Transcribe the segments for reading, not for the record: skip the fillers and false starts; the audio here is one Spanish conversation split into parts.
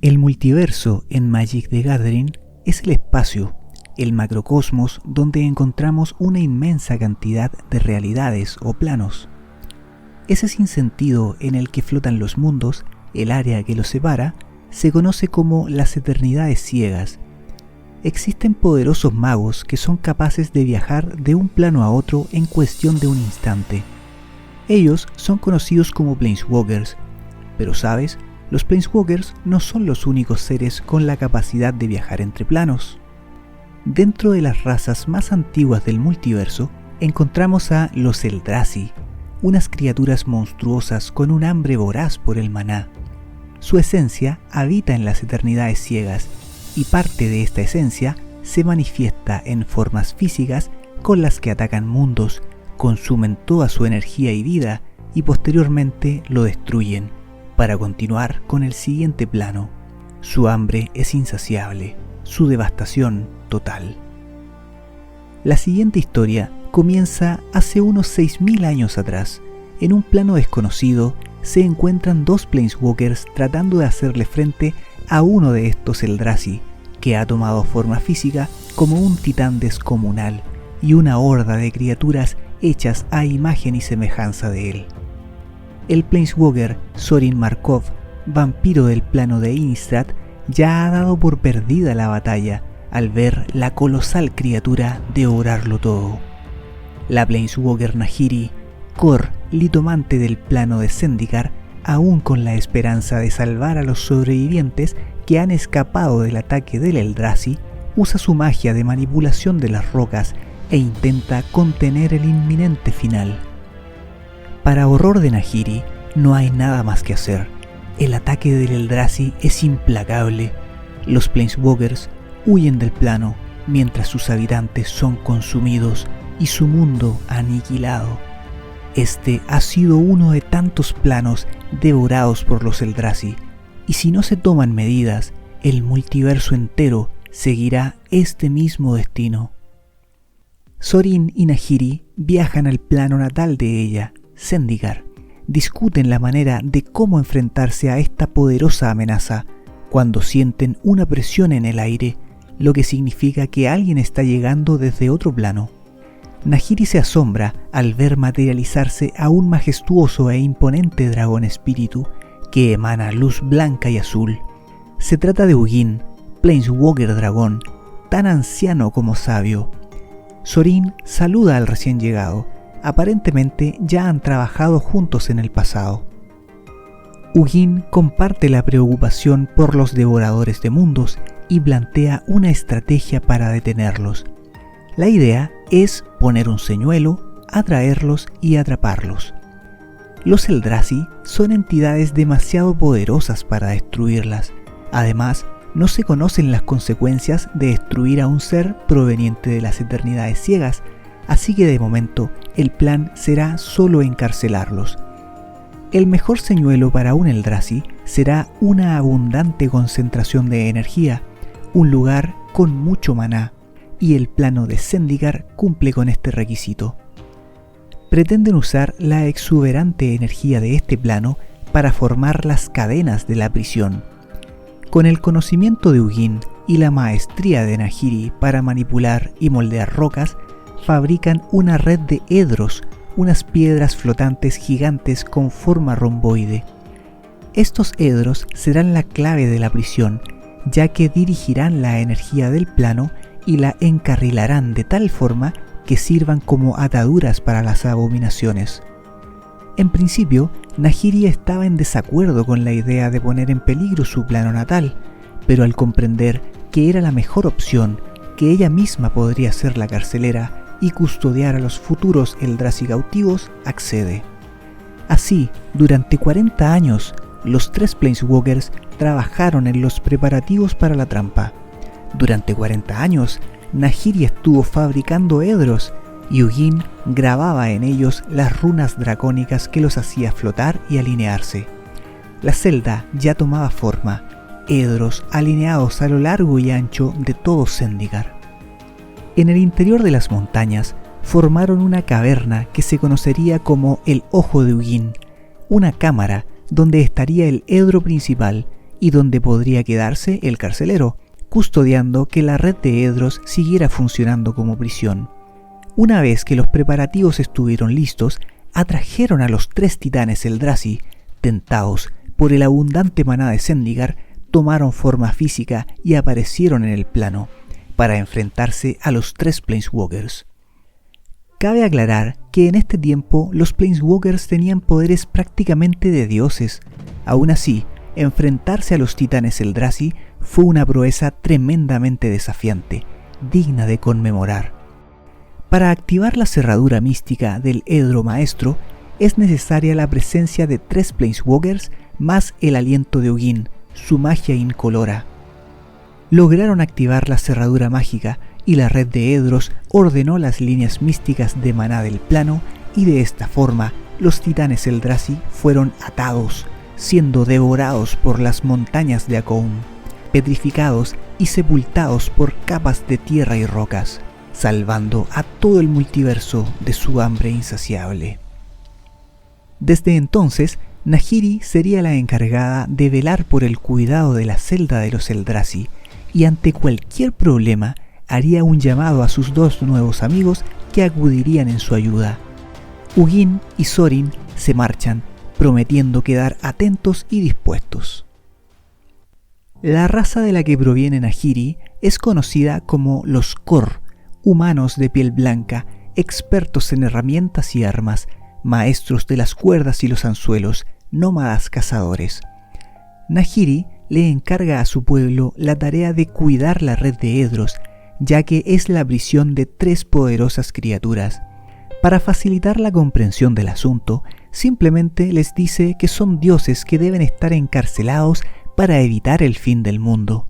El multiverso en Magic the Gathering es el espacio, el macrocosmos donde encontramos una inmensa cantidad de realidades o planos. Ese sinsentido en el que flotan los mundos, el área que los separa, se conoce como las eternidades ciegas. Existen poderosos magos que son capaces de viajar de un plano a otro en cuestión de un instante. Ellos son conocidos como Planeswalkers, pero ¿sabes? Los Planeswalkers no son los únicos seres con la capacidad de viajar entre planos. Dentro de las razas más antiguas del multiverso, encontramos a los Eldrazi, unas criaturas monstruosas con un hambre voraz por el maná. Su esencia habita en las eternidades ciegas, y parte de esta esencia se manifiesta en formas físicas con las que atacan mundos, consumen toda su energía y vida, y posteriormente lo destruyen, para continuar con el siguiente plano. Su hambre es insaciable, su devastación total. La siguiente historia comienza hace unos 6000 años atrás. En un plano desconocido se encuentran dos Planeswalkers tratando de hacerle frente a uno de estos Eldrazi, que ha tomado forma física como un titán descomunal y una horda de criaturas hechas a imagen y semejanza de él. El Planeswalker Sorin Markov, vampiro del plano de Innistrad, ya ha dado por perdida la batalla al ver la colosal criatura devorarlo todo. La Planeswalker Nahiri, Kor, litomante del plano de Zendikar, aún con la esperanza de salvar a los sobrevivientes que han escapado del ataque del Eldrazi, usa su magia de manipulación de las rocas e intenta contener el inminente final. Para horror de Nahiri, no hay nada más que hacer. El ataque del Eldrazi es implacable. Los Planeswalkers huyen del plano mientras sus habitantes son consumidos y su mundo aniquilado. Este ha sido uno de tantos planos devorados por los Eldrazi, y si no se toman medidas, el multiverso entero seguirá este mismo destino. Sorin y Nahiri viajan al plano natal de ella, Zendikar. Discuten la manera de cómo enfrentarse a esta poderosa amenaza cuando sienten una presión en el aire, lo que significa que alguien está llegando desde otro plano. Nahiri se asombra al ver materializarse a un majestuoso e imponente dragón espíritu que emana luz blanca y azul. Se trata de Ugin, Planeswalker dragón, tan anciano como sabio. Sorin saluda al recién llegado. Aparentemente ya han trabajado juntos en el pasado. Ugin comparte la preocupación por los devoradores de mundos y plantea una estrategia para detenerlos. La idea es poner un señuelo, atraerlos y atraparlos. Los Eldrazi son entidades demasiado poderosas para destruirlas. Además, no se conocen las consecuencias de destruir a un ser proveniente de las eternidades ciegas, así que de momento el plan será solo encarcelarlos. El mejor señuelo para un Eldrazi será una abundante concentración de energía, un lugar con mucho maná, y el plano de Zendikar cumple con este requisito. Pretenden usar la exuberante energía de este plano para formar las cadenas de la prisión. Con el conocimiento de Ugin y la maestría de Nahiri para manipular y moldear rocas, fabrican una red de edros, unas piedras flotantes gigantes con forma romboide. Estos edros serán la clave de la prisión, ya que dirigirán la energía del plano y la encarrilarán de tal forma que sirvan como ataduras para las abominaciones. En principio, Nahiri estaba en desacuerdo con la idea de poner en peligro su plano natal, pero al comprender que era la mejor opción, que ella misma podría ser la carcelera y custodiar a los futuros Eldrazi cautivos, accede. Así, durante 40 años, los tres Planeswalkers trabajaron en los preparativos para la trampa. Durante 40 años, Nahiri estuvo fabricando edros y Ugin grababa en ellos las runas dracónicas que los hacía flotar y alinearse. La celda ya tomaba forma, edros alineados a lo largo y ancho de todo Zendikar. En el interior de las montañas formaron una caverna que se conocería como el Ojo de Ugin, una cámara donde estaría el edro principal y donde podría quedarse el carcelero, custodiando que la red de Edros siguiera funcionando como prisión. Una vez que los preparativos estuvieron listos, atrajeron a los 3 titanes Eldrazi. Tentados por el abundante maná de Zendikar, tomaron forma física y aparecieron en el plano, para enfrentarse a los 3 Planeswalkers. Cabe aclarar que en este tiempo los Planeswalkers tenían poderes prácticamente de dioses. Aún así, enfrentarse a los titanes Eldrazi fue una proeza tremendamente desafiante, digna de conmemorar. Para activar la cerradura mística del Edro Maestro, es necesaria la presencia de 3 Planeswalkers más el aliento de Ugin, su magia incolora. Lograron activar la cerradura mágica y la red de Edros ordenó las líneas místicas de maná del plano, y de esta forma los titanes Eldrazi fueron atados, siendo devorados por las montañas de Akoum, petrificados y sepultados por capas de tierra y rocas, salvando a todo el multiverso de su hambre insaciable. Desde entonces, Nahiri sería la encargada de velar por el cuidado de la celda de los Eldrazi, y ante cualquier problema haría un llamado a sus 2 nuevos amigos que acudirían en su ayuda. Ugin y Sorin se marchan, prometiendo quedar atentos y dispuestos. La raza de la que proviene Nahiri es conocida como los Kor, humanos de piel blanca, expertos en herramientas y armas, maestros de las cuerdas y los anzuelos, nómadas cazadores. Nahiri le encarga a su pueblo la tarea de cuidar la red de Edros, ya que es la prisión de 3 poderosas criaturas. Para facilitar la comprensión del asunto, simplemente les dice que son dioses que deben estar encarcelados para evitar el fin del mundo.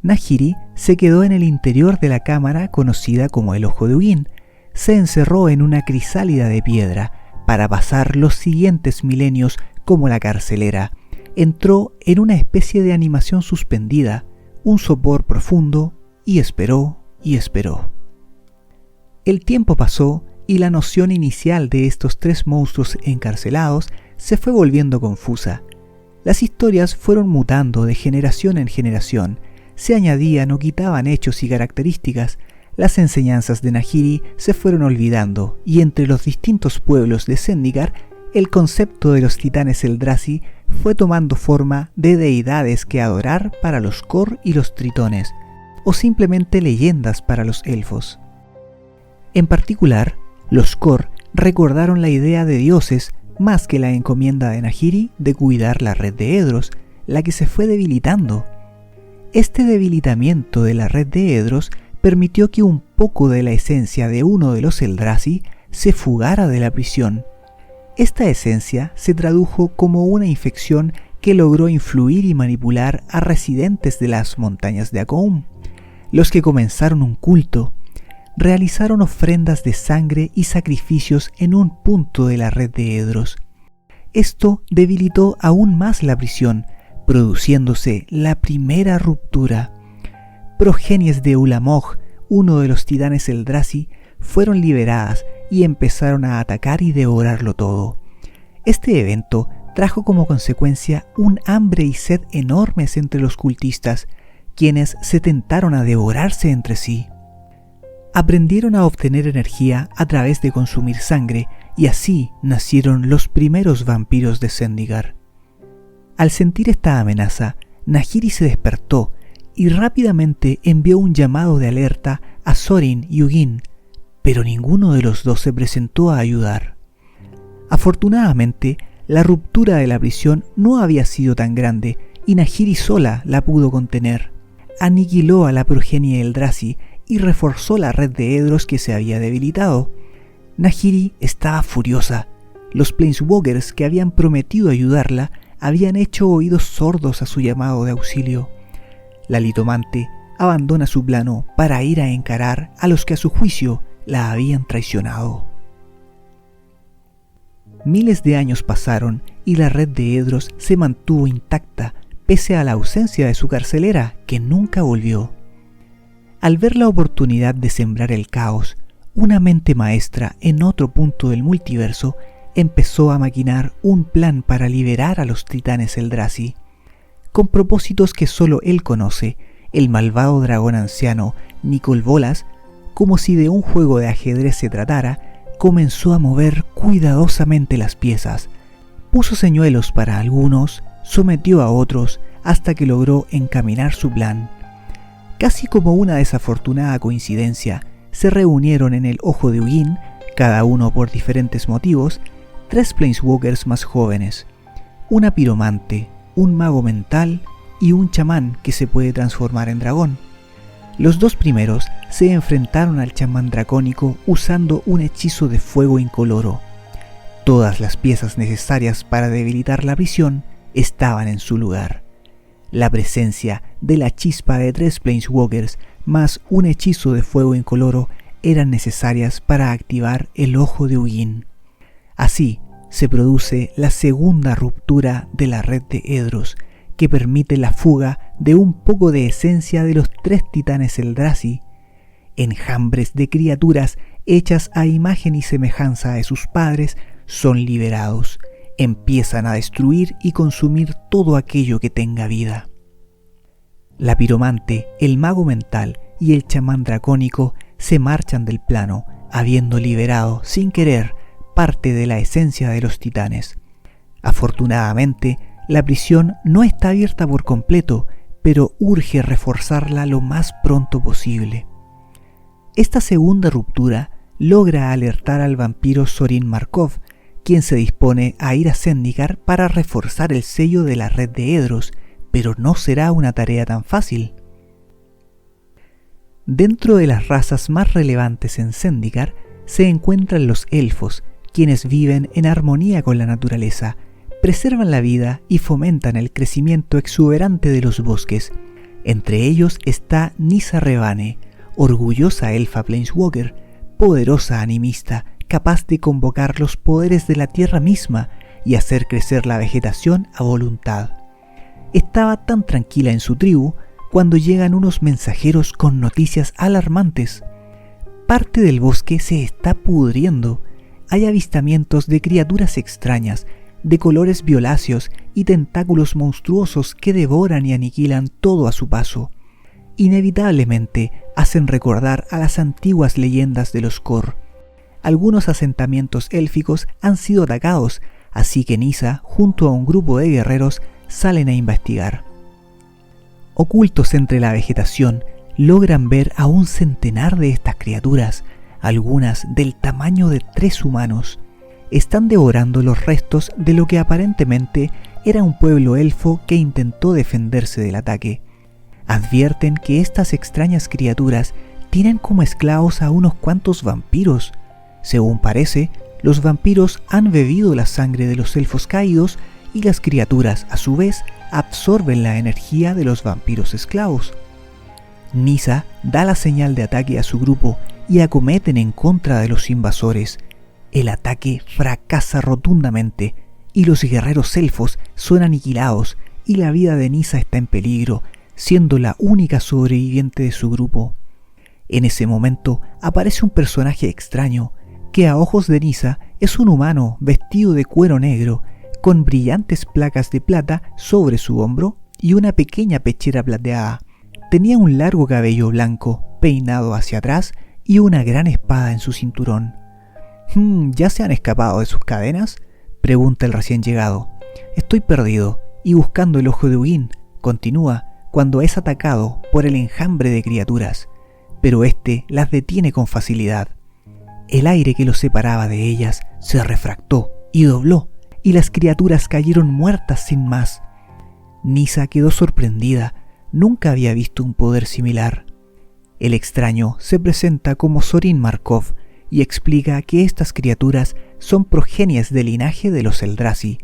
Nahiri se quedó en el interior de la cámara conocida como el Ojo de Ugin. Se encerró en una crisálida de piedra para pasar los siguientes milenios como la carcelera. Entró en una especie de animación suspendida, un sopor profundo, y esperó y esperó. El tiempo pasó y la noción inicial de estos 3 monstruos encarcelados se fue volviendo confusa. Las historias fueron mutando de generación en generación, se añadían o quitaban hechos y características, las enseñanzas de Nahiri se fueron olvidando, y entre los distintos pueblos de Zendikar, el concepto de los titanes Eldrazi fue tomando forma de deidades que adorar para los Kor y los tritones, o simplemente leyendas para los elfos. En particular, los Kor recordaron la idea de dioses más que la encomienda de Nahiri de cuidar la red de Edros, la que se fue debilitando. Este debilitamiento de la red de Edros permitió que un poco de la esencia de uno de los Eldrazi se fugara de la prisión. Esta esencia se tradujo como una infección que logró influir y manipular a residentes de las montañas de Akoum, los que comenzaron un culto, realizaron ofrendas de sangre y sacrificios en un punto de la red de Edros. Esto debilitó aún más la prisión, produciéndose la primera ruptura. Progenies de Ulamog, uno de los titanes Eldrazi, fueron liberadas y empezaron a atacar y devorarlo todo. Este evento trajo como consecuencia un hambre y sed enormes entre los cultistas, quienes se tentaron a devorarse entre sí. Aprendieron a obtener energía a través de consumir sangre, y así nacieron los primeros vampiros de Zendikar. Al sentir esta amenaza, Nahiri se despertó y rápidamente envió un llamado de alerta a Sorin y Ugin, pero ninguno de los 2 se presentó a ayudar. Afortunadamente, la ruptura de la prisión no había sido tan grande y Nahiri sola la pudo contener. Aniquiló a la progenie Eldrazi y reforzó la red de Edros que se había debilitado. Nahiri estaba furiosa. Los Planeswalkers que habían prometido ayudarla habían hecho oídos sordos a su llamado de auxilio. La litomante abandona su plano para ir a encarar a los que a su juicio la habían traicionado. Miles de años pasaron y la red de Edros se mantuvo intacta pese a la ausencia de su carcelera, que nunca volvió. Al ver la oportunidad de sembrar el caos, una mente maestra en otro punto del multiverso empezó a maquinar un plan para liberar a los titanes Eldrazi. con propósitos que solo él conoce, el malvado dragón anciano Nicol Bolas, como si de un juego de ajedrez se tratara, comenzó a mover cuidadosamente las piezas, puso señuelos para algunos, sometió a otros, hasta que logró encaminar su plan. Casi como una desafortunada coincidencia, se reunieron en el Ojo de Ugin, cada uno por diferentes motivos, 3 Planeswalkers más jóvenes, una piromante, un mago mental y un chamán que se puede transformar en dragón. Los 2 primeros se enfrentaron al chamán dracónico usando un hechizo de fuego incoloro. Todas las piezas necesarias para debilitar la prisión estaban en su lugar. La presencia de la chispa de 3 Planeswalkers más un hechizo de fuego incoloro eran necesarias para activar el Ojo de Ugin. Así se produce la segunda ruptura de la red de Edros, que permite la fuga de un poco de esencia de los 3 titanes Eldrazi. Enjambres de criaturas hechas a imagen y semejanza de sus padres son liberados, empiezan a destruir y consumir todo aquello que tenga vida. La piromante, el mago mental y el chamán dracónico se marchan del plano, habiendo liberado, sin querer, parte de la esencia de los titanes. Afortunadamente, la prisión no está abierta por completo, pero urge reforzarla lo más pronto posible. Esta segunda ruptura logra alertar al vampiro Zorin Markov, quien se dispone a ir a Zendikar para reforzar el sello de la red de Edros, pero no será una tarea tan fácil. Dentro de las razas más relevantes en Zendikar se encuentran los elfos, quienes viven en armonía con la naturaleza, preservan la vida y fomentan el crecimiento exuberante de los bosques. Entre ellos está Nissa Rebane, orgullosa elfa Planeswalker, poderosa animista, capaz de convocar los poderes de la tierra misma y hacer crecer la vegetación a voluntad. Estaba tan tranquila en su tribu cuando llegan unos mensajeros con noticias alarmantes. Parte del bosque se está pudriendo. Hay avistamientos de criaturas extrañas, de colores violáceos y tentáculos monstruosos que devoran y aniquilan todo a su paso. Inevitablemente hacen recordar a las antiguas leyendas de los Kor. Algunos asentamientos élficos han sido atacados, así que Nissa, junto a un grupo de guerreros, salen a investigar. Ocultos entre la vegetación, logran ver a un centenar de estas criaturas, algunas del tamaño de 3 humanos. Están devorando los restos de lo que aparentemente era un pueblo elfo que intentó defenderse del ataque. Advierten que estas extrañas criaturas tienen como esclavos a unos cuantos vampiros. Según parece, los vampiros han bebido la sangre de los elfos caídos y las criaturas, a su vez, absorben la energía de los vampiros esclavos. Nissa da la señal de ataque a su grupo y acometen en contra de los invasores. El ataque fracasa rotundamente y los guerreros elfos son aniquilados y la vida de Nissa está en peligro, siendo la única sobreviviente de su grupo. En ese momento aparece un personaje extraño que a ojos de Nissa es un humano vestido de cuero negro, con brillantes placas de plata sobre su hombro y una pequeña pechera plateada. Tenía un largo cabello blanco, peinado hacia atrás y una gran espada en su cinturón. ¿Ya se han escapado de sus cadenas?, pregunta el recién llegado. Estoy perdido y buscando el Ojo de Ugin, continúa, cuando es atacado por el enjambre de criaturas, pero este las detiene con facilidad. El aire que los separaba de ellas se refractó y dobló, y las criaturas cayeron muertas sin más. Nissa quedó sorprendida, nunca había visto un poder similar. El extraño se presenta como Zorin Markov y explica que estas criaturas son progenies del linaje de los Eldrazi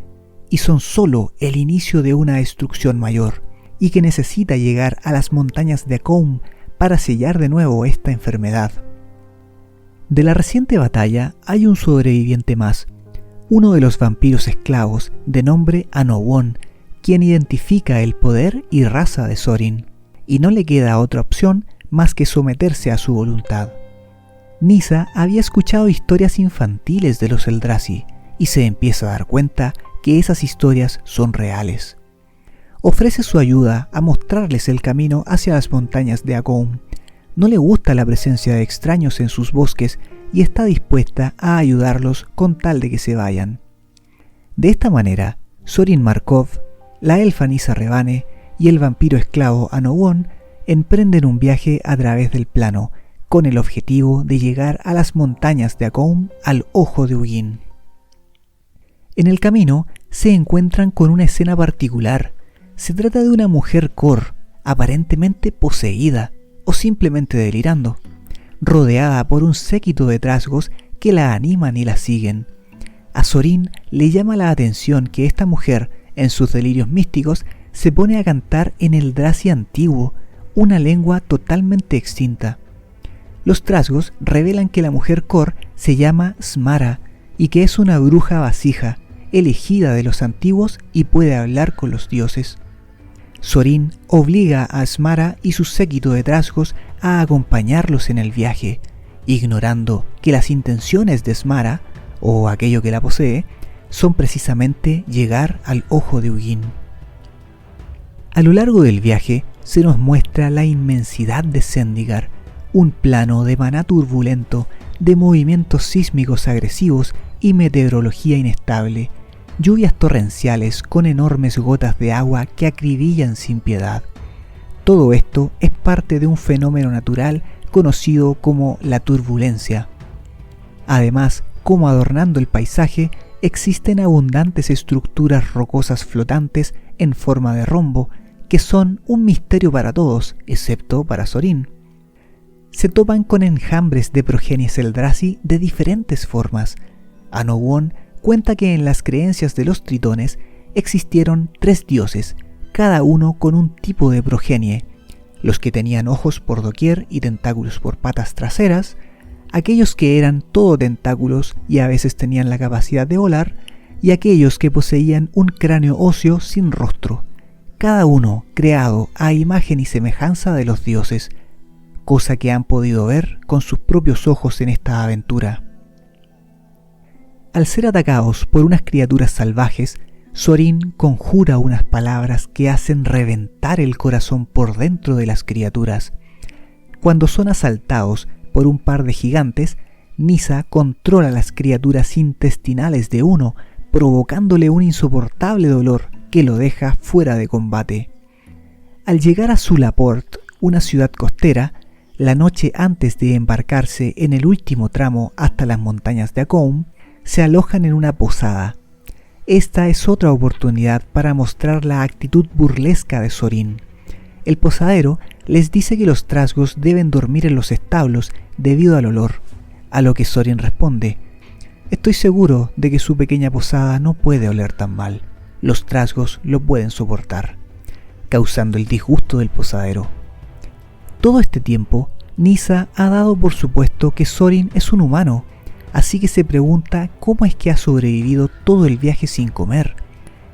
y son solo el inicio de una destrucción mayor, y que necesita llegar a las montañas de Akoum para sellar de nuevo esta enfermedad. De la reciente batalla hay un sobreviviente más, uno de los vampiros esclavos de nombre Anowon, quien identifica el poder y raza de Zorin, y no le queda otra opción más que someterse a su voluntad. Nissa había escuchado historias infantiles de los Eldrazi y se empieza a dar cuenta que esas historias son reales. ofrece su ayuda a mostrarles el camino hacia las montañas de Akoum. No le gusta la presencia de extraños en sus bosques y está dispuesta a ayudarlos con tal de que se vayan. De esta manera, Zorin Markov, la elfa Nyssa Rebane y el vampiro esclavo Anowon emprenden un viaje a través del plano, con el objetivo de llegar a las montañas de Akoum al ojo de Ugin. En el camino se encuentran con una escena particular. Se trata de una mujer Kor, aparentemente poseída o simplemente delirando, rodeada por un séquito de trasgos que la animan y la siguen. A Zorin le llama la atención que esta mujer, en sus delirios místicos, se pone a cantar en el Drazi antiguo, una lengua totalmente extinta. Los trasgos revelan que la mujer Kor se llama Smara y que es una bruja vasija, elegida de los antiguos y puede hablar con los dioses. Zorin obliga a Smara y su séquito de trasgos a acompañarlos en el viaje, ignorando que las intenciones de Smara, o aquello que la posee, son precisamente llegar al ojo de Ugin. A lo largo del viaje se nos muestra la inmensidad de Zendikar, un plano de maná turbulento, de movimientos sísmicos agresivos y meteorología inestable, lluvias torrenciales con enormes gotas de agua que acribillan sin piedad. Todo esto es parte de un fenómeno natural conocido como la turbulencia. Además, como adornando el paisaje, existen abundantes estructuras rocosas flotantes en forma de rombo, que son un misterio para todos, excepto para Zorin. Se topan con enjambres de progenies Eldrazi de diferentes formas. Anowon cuenta que en las creencias de los tritones existieron 3 dioses, cada uno con un tipo de progenie: los que tenían ojos por doquier y tentáculos por patas traseras, aquellos que eran todo tentáculos y a veces tenían la capacidad de volar, y aquellos que poseían un cráneo óseo sin rostro, cada uno creado a imagen y semejanza de los dioses, cosa que han podido ver con sus propios ojos en esta aventura. Al ser atacados por unas criaturas salvajes, Zorin conjura unas palabras que hacen reventar el corazón por dentro de las criaturas. Cuando son asaltados por un par de gigantes, Nyssa controla las criaturas intestinales de uno, provocándole un insoportable dolor que lo deja fuera de combate. Al llegar a Sulaport, una ciudad costera, la noche antes de embarcarse en el último tramo hasta las montañas de Akoum, se alojan en una posada. Esta es otra oportunidad para mostrar la actitud burlesca de Zorin. El posadero les dice que los trasgos deben dormir en los establos debido al olor, a lo que Zorin responde: estoy seguro de que su pequeña posada no puede oler tan mal, los trasgos lo pueden soportar, causando el disgusto del posadero. Todo este tiempo, Nyssa ha dado por supuesto que Zorin es un humano, así que se pregunta cómo es que ha sobrevivido todo el viaje sin comer.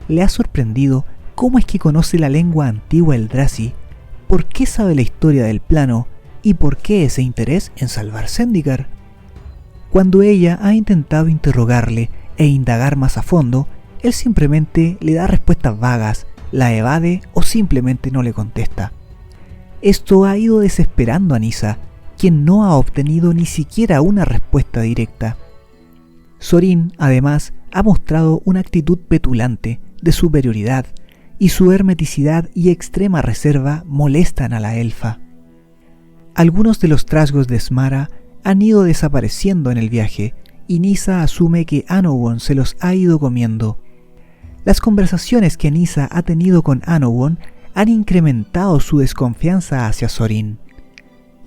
Le ha sorprendido cómo es que conoce la lengua antigua Eldrazi, por qué sabe la historia del plano y por qué ese interés en salvar Zendikar. Cuando ella ha intentado interrogarle e indagar más a fondo, él simplemente le da respuestas vagas, la evade o simplemente no le contesta. Esto ha ido desesperando a Nyssa, quien no ha obtenido ni siquiera una respuesta directa. Zorin, además, ha mostrado una actitud petulante, de superioridad, y su hermeticidad y extrema reserva molestan a la elfa. Algunos de los trasgos de Smara han ido desapareciendo en el viaje, y Nyssa asume que Anowon se los ha ido comiendo. Las conversaciones que Nyssa ha tenido con Anowon han incrementado su desconfianza hacia Zorin.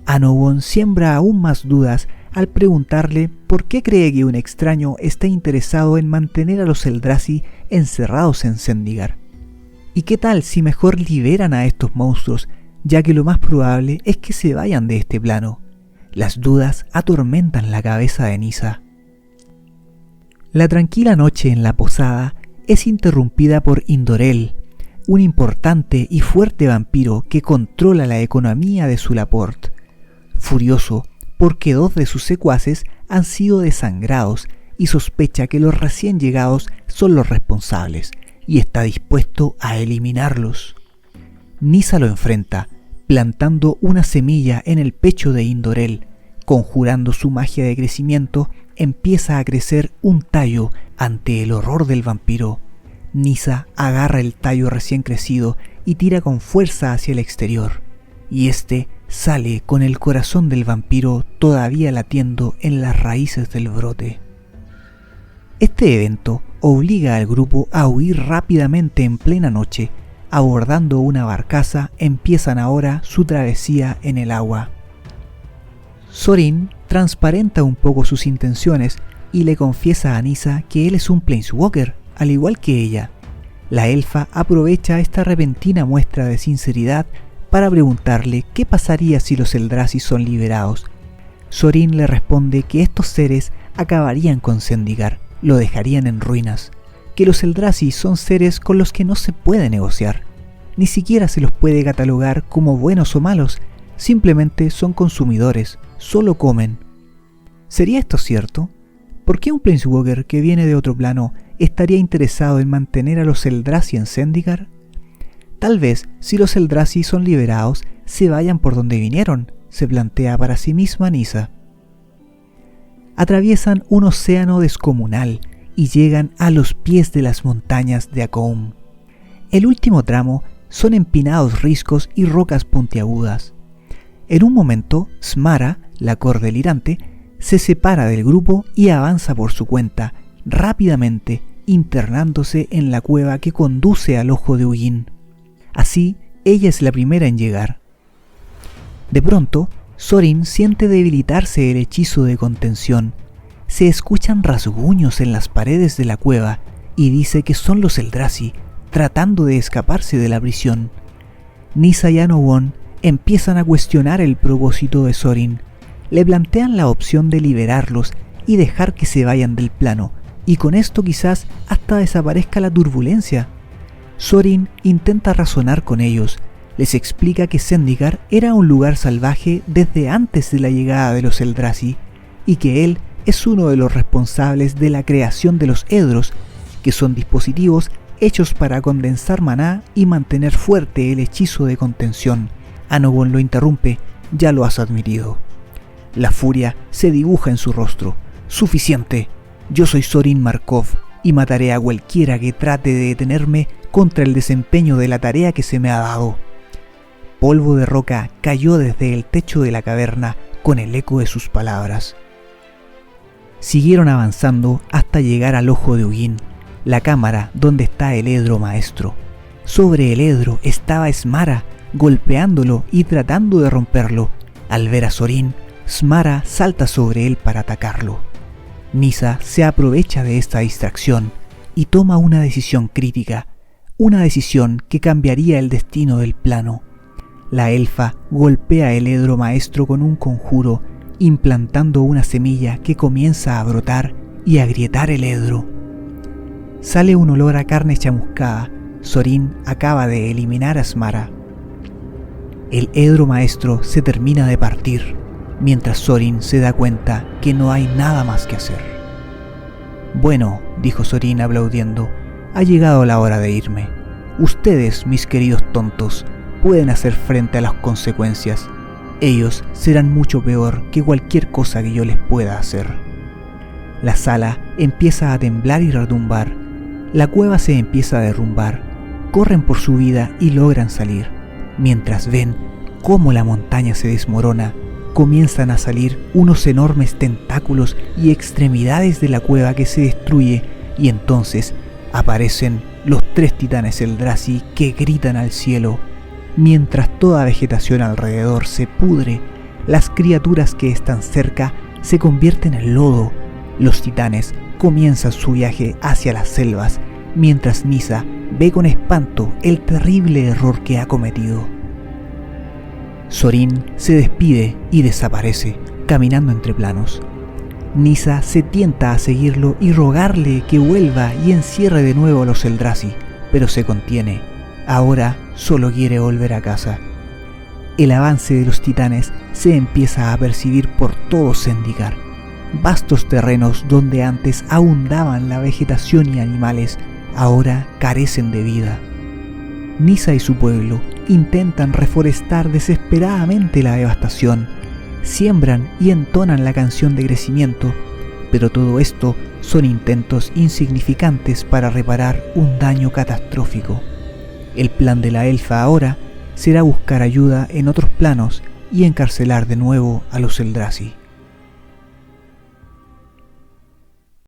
Anowon siembra aún más dudas al preguntarle por qué cree que un extraño está interesado en mantener a los Eldrazi encerrados en Zendikar. ¿Y qué tal si mejor liberan a estos monstruos, ya que lo más probable es que se vayan de este plano? Las dudas atormentan la cabeza de Nyssa. La tranquila noche en la posada es interrumpida por Indorel, un importante y fuerte vampiro que controla la economía de Sulaport. Furioso porque 2 de sus secuaces han sido desangrados y sospecha que los recién llegados son los responsables, y está dispuesto a eliminarlos. Nyssa lo enfrenta, plantando una semilla en el pecho de Indorel. Conjurando su magia de crecimiento, empieza a crecer un tallo ante el horror del vampiro. Nyssa agarra el tallo recién crecido y tira con fuerza hacia el exterior, y este sale con el corazón del vampiro todavía latiendo en las raíces del brote. Este evento obliga al grupo a huir rápidamente en plena noche. Abordando una barcaza, empiezan ahora su travesía en el agua. Thorin transparenta un poco sus intenciones y le confiesa a Nyssa que él es un Planeswalker, al igual que ella. La elfa aprovecha esta repentina muestra de sinceridad para preguntarle qué pasaría si los Eldrazi son liberados. Thorin le responde que estos seres acabarían con Zendikar, lo dejarían en ruinas, que los Eldrazi son seres con los que no se puede negociar, ni siquiera se los puede catalogar como buenos o malos, simplemente son consumidores, solo comen. ¿Sería esto cierto? ¿Por qué un Planeswalker que viene de otro plano estaría interesado en mantener a los Eldrazi en Zendikar? Tal vez, si los Eldrazi son liberados, se vayan por donde vinieron, se plantea para sí misma Nyssa. Atraviesan un océano descomunal y llegan a los pies de las montañas de Akoum. El último tramo son empinados riscos y rocas puntiagudas. En un momento, Smara, la cordelirante, se separa del grupo y avanza por su cuenta, rápidamente internándose en la cueva que conduce al ojo de Ugin. Así, ella es la primera en llegar. De pronto, Thorin siente debilitarse el hechizo de contención. Se escuchan rasguños en las paredes de la cueva y dice que son los Eldrazi tratando de escaparse de la prisión. Nyssa y Anowon empiezan a cuestionar el propósito de Thorin. Le plantean la opción de liberarlos y dejar que se vayan del plano, y con esto quizás hasta desaparezca la turbulencia. Thorin intenta razonar con ellos, les explica que Zendikar era un lugar salvaje desde antes de la llegada de los Eldrazi, y que él es uno de los responsables de la creación de los Edros, que son dispositivos hechos para condensar maná y mantener fuerte el hechizo de contención. Anowon lo interrumpe: ya lo has admitido. La furia se dibuja en su rostro. Suficiente. Yo soy Thorin Markov y mataré a cualquiera que trate de detenerme contra el desempeño de la tarea que se me ha dado. Polvo de roca cayó desde el techo de la caverna con el eco de sus palabras. Siguieron avanzando hasta llegar al ojo de Ugin, la cámara donde está el Edro maestro. Sobre el Edro estaba Smara, golpeándolo y tratando de romperlo. Al ver a Thorin, Smara salta sobre él para atacarlo. Nyssa se aprovecha de esta distracción y toma una decisión crítica, una decisión que cambiaría el destino del plano. La elfa golpea el Edro maestro con un conjuro, implantando una semilla que comienza a brotar y agrietar el Edro. Sale un olor a carne chamuscada. Thorin acaba de eliminar a Smara. El Edro maestro se termina de partir, mientras Thorin se da cuenta que no hay nada más que hacer. Bueno, dijo Thorin aplaudiendo, ha llegado la hora de irme. Ustedes, mis queridos tontos, pueden hacer frente a las consecuencias. Ellos serán mucho peor que cualquier cosa que yo les pueda hacer. La sala empieza a temblar y retumbar. La cueva se empieza a derrumbar. Corren por su vida y logran salir. Mientras ven cómo la montaña se desmorona, comienzan a salir unos enormes tentáculos y extremidades de la cueva que se destruye, y entonces aparecen los 3 titanes Eldrazi que gritan al cielo. Mientras toda vegetación alrededor se pudre, las criaturas que están cerca se convierten en lodo. Los titanes comienzan su viaje hacia las selvas, mientras Nyssa ve con espanto el terrible error que ha cometido. Thorin se despide y desaparece, caminando entre planos. Nyssa se tienta a seguirlo y rogarle que vuelva y encierre de nuevo a los Eldrazi, pero se contiene. Ahora solo quiere volver a casa. El avance de los titanes se empieza a percibir por todo Zendikar. Vastos terrenos donde antes abundaban la vegetación y animales, ahora carecen de vida. Nissa y su pueblo intentan reforestar desesperadamente la devastación, siembran y entonan la canción de crecimiento, pero todo esto son intentos insignificantes para reparar un daño catastrófico. El plan de la elfa ahora será buscar ayuda en otros planos y encarcelar de nuevo a los Eldrazi.